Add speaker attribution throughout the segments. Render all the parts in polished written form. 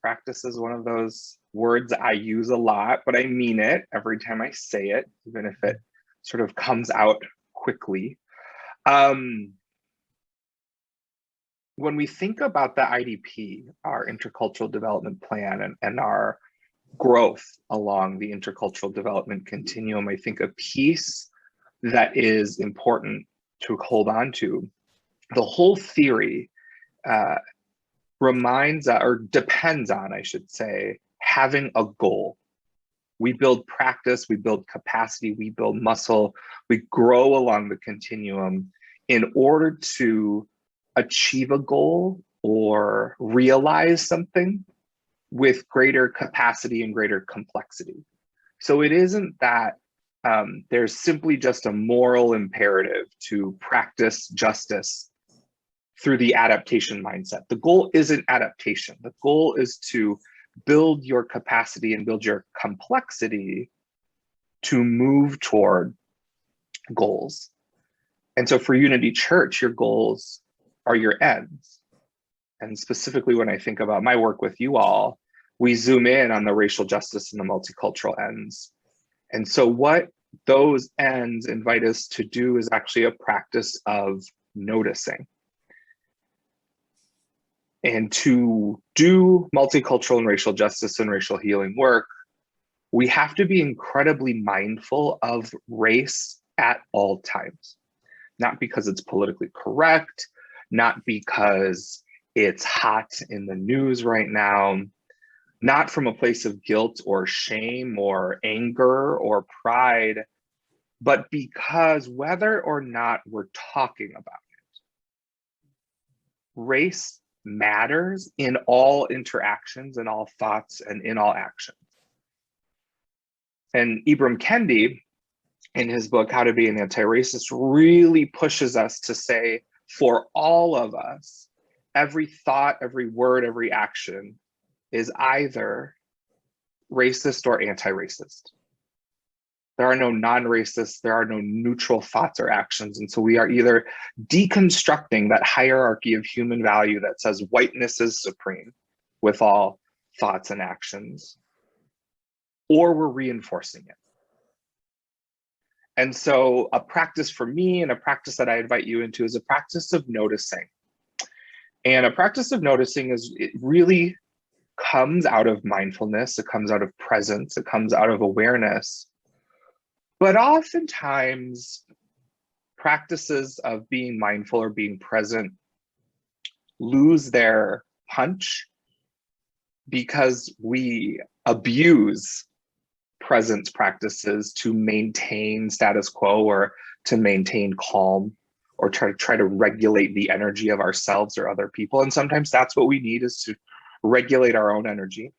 Speaker 1: Practice is one of those words I use a lot, but I mean it every time I say it, even if it sort of comes out quickly. When we think about the IDP, our intercultural development plan, and our growth along the intercultural development continuum, I think a piece that is important to hold on to, the whole theory reminds or depends on, I should say, having a goal. We build practice, we build capacity, we build muscle, we grow along the continuum in order to achieve a goal or realize something with greater capacity and greater complexity. So it isn't that there's simply just a moral imperative to practice justice through the adaptation mindset. The goal isn't adaptation. The goal is to build your capacity and build your complexity to move toward goals. And so for Unity Church, your goals are your ends. And specifically when I think about my work with you all, we zoom in on the racial justice and the multicultural ends. And so what those ends invite us to do is actually a practice of noticing. And to do multicultural and racial justice and racial healing work, we have to be incredibly mindful of race at all times. Not because it's politically correct, not because it's hot in the news right now, not from a place of guilt or shame or anger or pride, but because whether or not we're talking about it, race matters in all interactions, in all thoughts, and in all actions. And Ibram Kendi, in his book, How to Be an Anti-Racist, really pushes us to say, for all of us, every thought, every word, every action is either racist or anti-racist. There are no non-racist, there are no neutral thoughts or actions. And so we are either deconstructing that hierarchy of human value that says whiteness is supreme with all thoughts and actions, or we're reinforcing it. And so a practice for me, and a practice that I invite you into, is a practice of noticing. And a practice of noticing it really comes out of mindfulness, it comes out of presence, it comes out of awareness. But oftentimes, practices of being mindful or being present lose their punch because we abuse presence practices to maintain status quo or to maintain calm or try to regulate the energy of ourselves or other people. And sometimes that's what we need, is to regulate our own energy.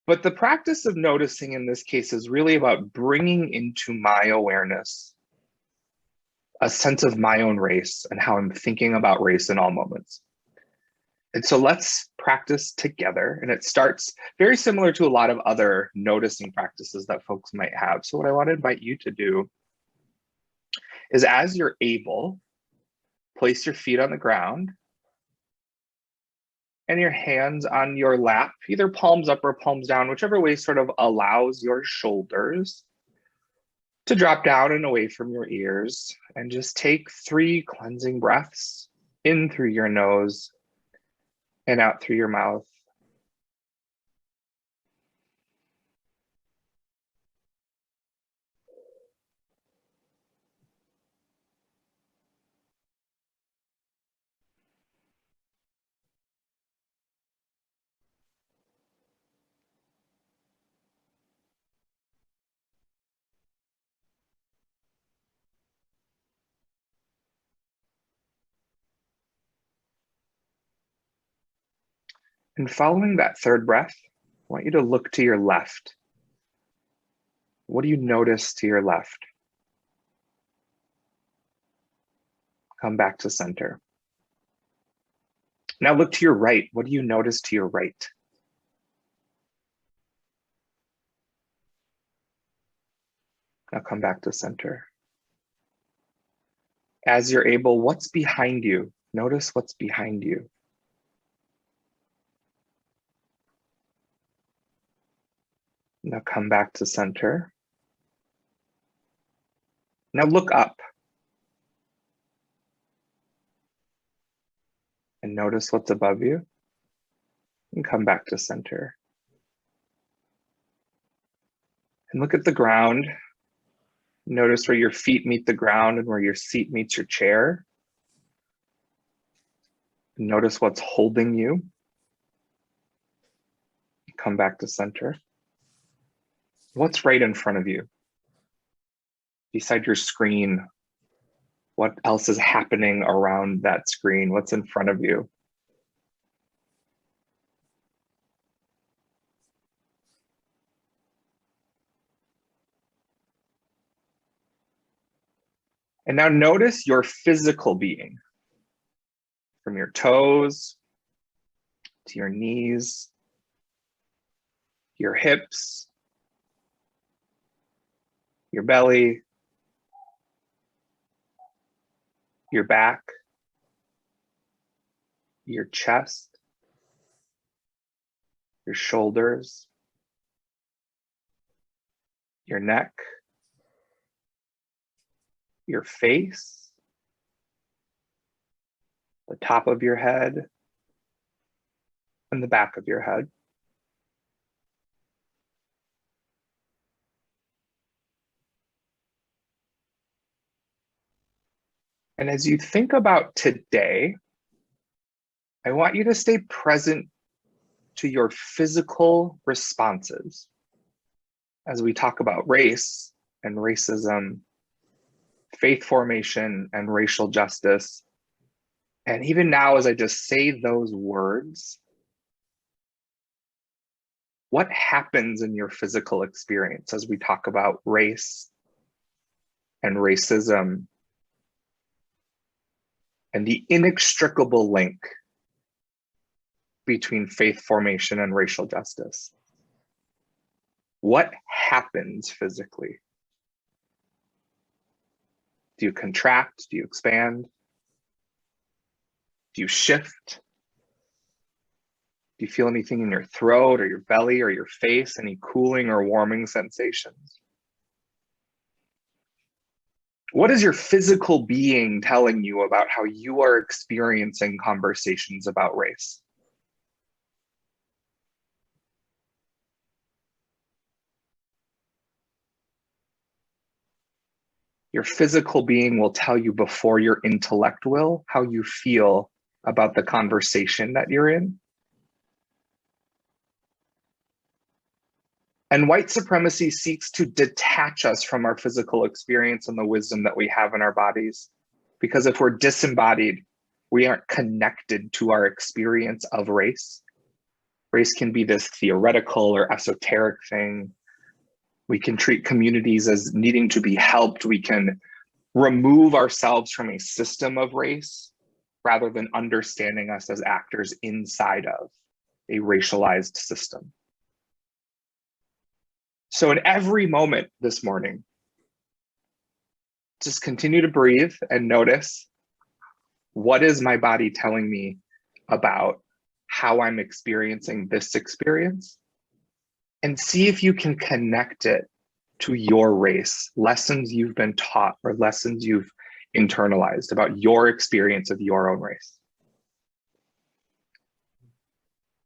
Speaker 1: But the practice of noticing in this case is really about bringing into my awareness a sense of my own race and how I'm thinking about race in all moments. And so let's practice together. And it starts very similar to a lot of other noticing practices that folks might have. So what I want to invite you to do is, as you're able, place your feet on the ground and your hands on your lap, either palms up or palms down, whichever way sort of allows your shoulders to drop down and away from your ears. And just take 3 cleansing breaths in through your nose and out through your mouth. And following that 3rd breath, I want you to look to your left. What do you notice to your left? Come back to center. Now look to your right. What do you notice to your right? Now come back to center. As you're able, what's behind you? Notice what's behind you. Now come back to center. Now look up and notice what's above you, and come back to center. And look at the ground. Notice where your feet meet the ground and where your seat meets your chair. Notice what's holding you. Come back to center. What's right in front of you? Beside your screen, what else is happening around that screen? What's in front of you? And now notice your physical being, from your toes to your knees, your hips, your belly, your back, your chest, your shoulders, your neck, your face, the top of your head, and the back of your head. And as you think about today, I want you to stay present to your physical responses as we talk about race and racism, faith formation and racial justice. And even now, as I just say those words, what happens in your physical experience as we talk about race and racism and the inextricable link between faith formation and racial justice? What happens physically? Do you contract? Do you expand? Do you shift? Do you feel anything in your throat or your belly or your face? Any cooling or warming sensations? What is your physical being telling you about how you are experiencing conversations about race? Your physical being will tell you before your intellect will how you feel about the conversation that you're in. And white supremacy seeks to detach us from our physical experience and the wisdom that we have in our bodies. Because if we're disembodied, we aren't connected to our experience of race. Race can be this theoretical or esoteric thing. We can treat communities as needing to be helped. We can remove ourselves from a system of race rather than understanding us as actors inside of a racialized system. So in every moment this morning, just continue to breathe and notice, what is my body telling me about how I'm experiencing this experience? And see if you can connect it to your race, lessons you've been taught or lessons you've internalized about your experience of your own race.